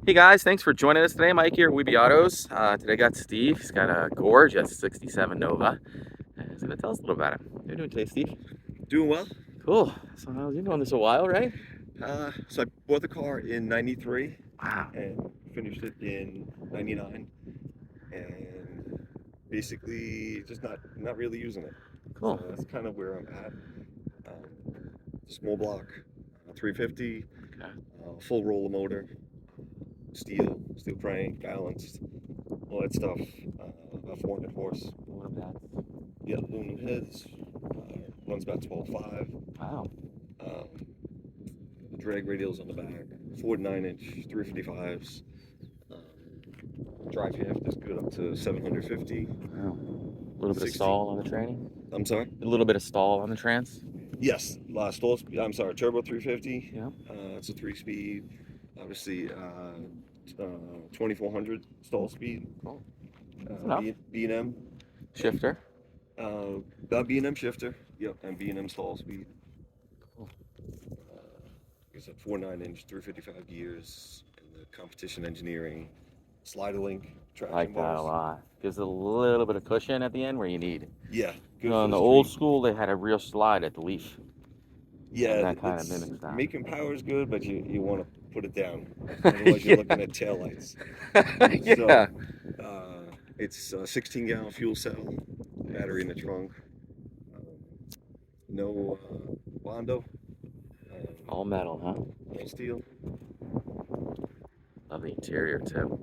Hey guys, thanks for joining us today. Mike here at Weeby Autos. Today I got Steve. He's got a gorgeous 67 Nova. And he's going to tell us a little about it. How you doing today, Steve? Doing well. Cool. So you've known this a while, right? So I bought the car in '93 Wow. and finished it in '99, and basically just not really using it. Cool. So that's kind of where I'm at. Small block, 350, Okay. full roller motor, steel frame, balanced, all that stuff. About 400 horse. What about that? Yeah, aluminum heads. Runs about 12.5. Wow. The drag radials on the back, 49-inch 355s. Drive shaft is good up to 750. Wow. A little bit of 60. stall on the training? I'm sorry? A little bit of stall on the trans? Yes, stall speed. I'm sorry, turbo 350. Yeah. It's a 3-speed. Obviously, 2400 stall speed. Cool. Enough. B&M. Shifter? B&M shifter. Yep, and B&M stall speed. Cool. It's a 49-inch 355 gears and the competition engineering slider link traction I like that bars. a lot. Gives a little bit of cushion at the end where you need. Yeah. You know, in the old school, they had a real slide at the leaf. Yeah, and that kind of mimics that. Making power is good, but you want to put it down. Otherwise, you're looking at taillights. Yeah. So, it's a 16-gallon fuel cell, battery in the trunk, no Bondo. All metal, huh? All steel. Love the interior too.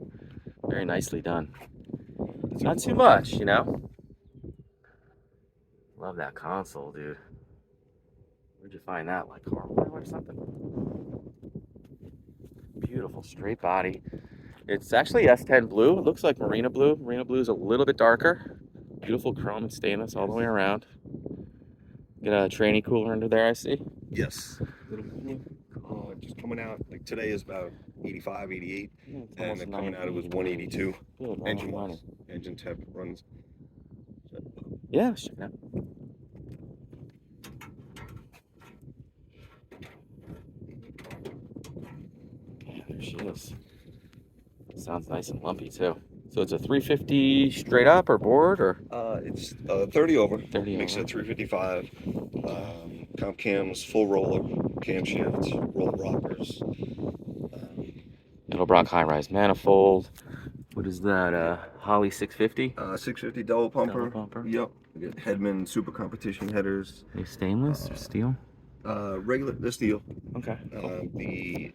Very nicely done. It's Not too much, you know? Love that console, dude. Where'd you find that? Like Carburetor or something? Beautiful straight body. It's actually S10 blue. It looks like Marina blue. Marina blue is a little bit darker. Beautiful chrome and stainless all the way around. Get a tranny cooler under there, I see. Yes. Just coming out, like today is about 85, 88. Yeah, And then coming out it was 182. Good, Engine wise. Engine temp runs. Yeah, let's check it out. Yeah, there she is. Sounds nice and lumpy too. So it's a 350 straight up or board or? It's 30 over. 30 Makes over. it 355. Comp cams, full roller, camshaft, roller rockers. Edelbrock high rise manifold. What is that? Holley 650? 650 double pumper. Double pumper. Yep. We got Headman super competition headers. Are they stainless or steel? Regular, the steel. Okay. Cool. The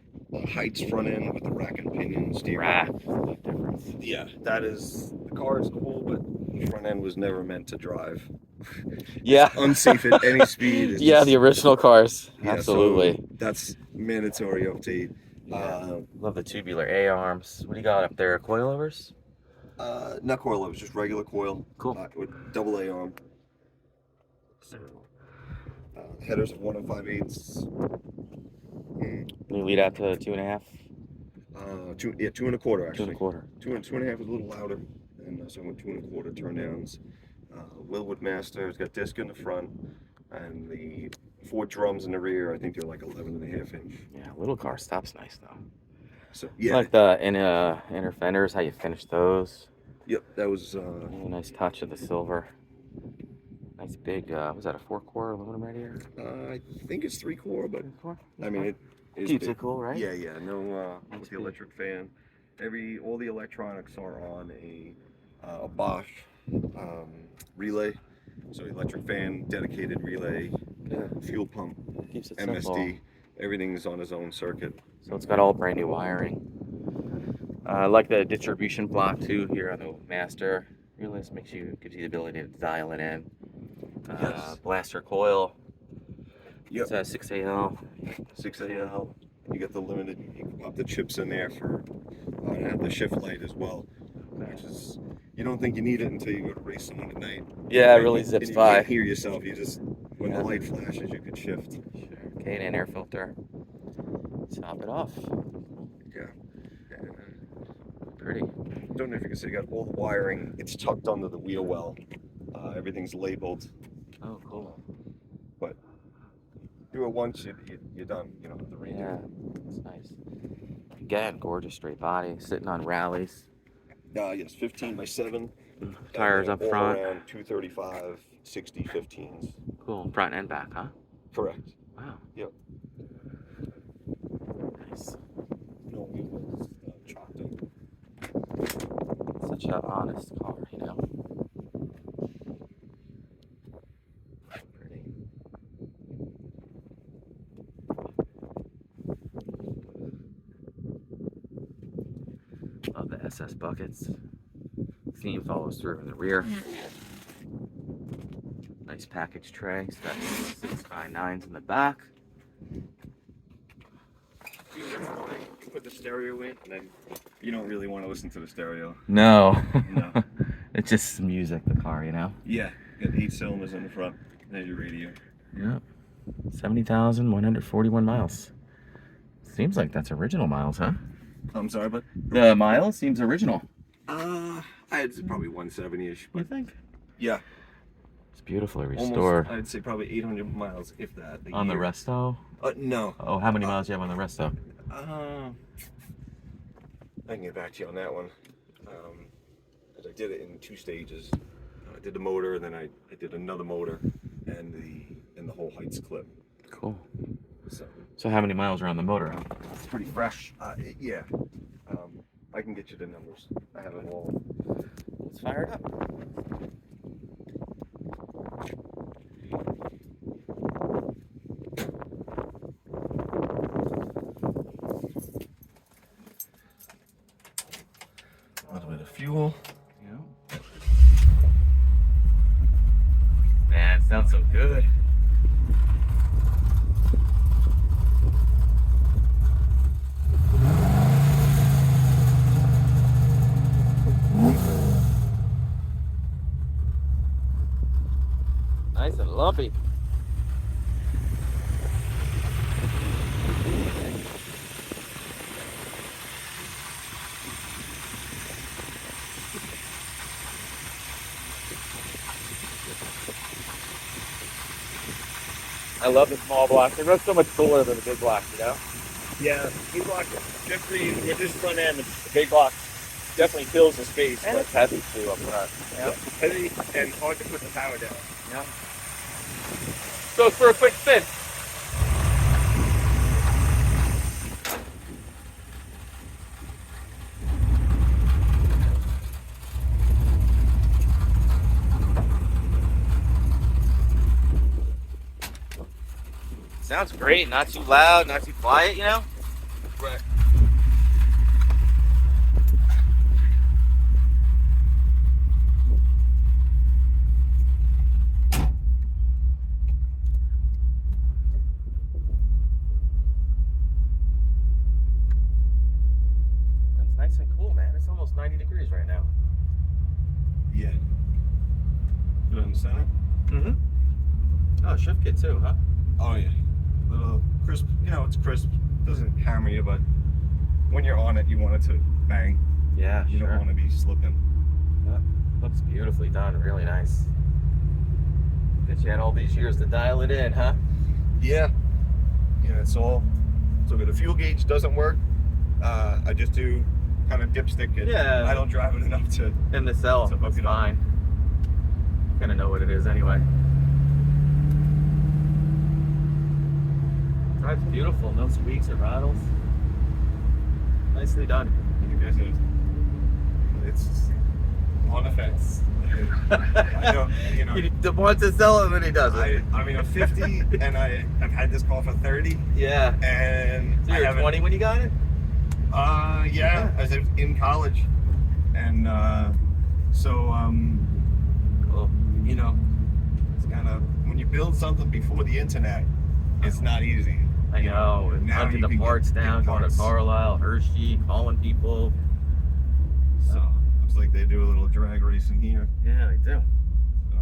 Heidts front end with the rack and pinion steering. Rack. Difference. Yeah, that is, the car is cool, but the front end was never meant to drive. Yeah. It's unsafe at any speed. It's yeah, just, the original cars. yeah, Absolutely. So that's mandatory update. Yeah. Love the tubular A-arms. What do you got up there? Coilovers? Not coilovers, just regular coil. Cool. With double A arm. So, headers of 1 5/8. Can you lead out to 2.5? 2 2.25 actually. 2.25. 2.5 is a little louder, and so I went 2.25 turn downs. Willwood Master, it's got disc in the front, and the 4 drums in the rear. I think they're like 11.5 inch. Yeah, little car stops nice though. So yeah, I like the inner fenders, how you finish those. Yep, that was Really nice touch of the silver. Nice big, was that a 4-core aluminum radiator? I think it's 3-core, but 3-core? I mean it keeps it cool, right? Yeah, no with the electric fan. All the electronics are on a Bosch relay. So electric fan, dedicated relay, fuel pump, Keeps it MSD, simple. everything's on its own circuit. So it's got all brand new wiring. I like the distribution block too here on the Master. Really gives you the ability to dial it in. Yes. Blaster Coil. Yep. It's a 6AL. 6AL. You get the limited. You can pop the chips in there for and have the shift light as well, which is, you don't think you need it until you go to race someone at night. Yeah, it really zips by. You can't hear yourself. You just, when the light flashes, you can shift. Sure. K&N Air Filter. Top it off. Yeah. Pretty. Don't know if you can see. You got all the wiring. It's tucked under the wheel well. Everything's labeled. Oh, cool. But do it once, you're done. You know, the redo. Yeah, that's nice. Again, gorgeous straight body, sitting on rallies. Yes, 15x7. Tires up all front. around 235, 60, 15s. Cool, front and back, huh? Correct. Wow. Yep. Nice. No wheels, chopped up. Such an honest car, you know? Pretty. Love the SS buckets. Theme follows through in the rear. Nice package tray. It's got 6x9s in the back. You put the stereo in, and then you don't really want to listen to the stereo. No. No. It's just music, the car, you know? Yeah, you got 8 cylinders in the front. There's your radio. Yep. 70,141 miles. Seems like that's original miles, huh? I'm sorry, but The miles seems original. I'd say probably 170-ish. You think? Yeah. It's beautifully Almost, restored. I'd say probably 800 miles, if that. On the year. resto? No. Oh, how many miles do you have on the resto? I can get back to you on that one. As I did it in 2 stages. I did the motor, and then I did another motor, and the whole Heidts clip. Cool. So how many miles are on the motor? it's pretty fresh. Yeah. I can get you the numbers. I have it all. Let's fire it up. A little bit of fuel. Yeah. Man, it sounds so good. Nice and lumpy. I love the small blocks. They run so much cooler than the big blocks, you know? Yeah, big block definitely with this front end, the big block definitely fills the space. And it's heavy too up front. Yeah, heavy and hard to put the power down. Yeah. So for a quick spin. Sounds great, not too loud, not too quiet, you know? Right. That's nice and cool, man. It's almost 90 degrees right now. Yeah. Good on the center? Mm-hmm. Oh, shift kit too, huh? Oh yeah. Little crisp. You know, it's crisp. Doesn't hammer you, but when you're on it, you want it to bang. Yeah, You sure. don't want to be slipping. Looks beautifully done, really nice. Bet you had all these years to dial it in, huh? Yeah. Yeah, it's all. So if the fuel gauge doesn't work, I just do kind of dipstick it. Yeah. I don't drive it enough to. In the cell, So hook it's it up. fine. Kind of know what it is anyway. Drives beautiful, no squeaks or rattles. Nicely done. It's on the fence. I don't, you know. He wants to sell it, but he doesn't. I mean, I'm 50 and I've had this car for 30, Yeah. and So I you were haven't. 20 when you got it? Yeah, I was in college, and Cool. you know, it's kind of when you build something before the internet, it's not easy. I know. And Now hunting you the can parts get down, going to parts. Carlisle, Hershey, calling people. So looks like they do a little drag racing here. Yeah, they do. So.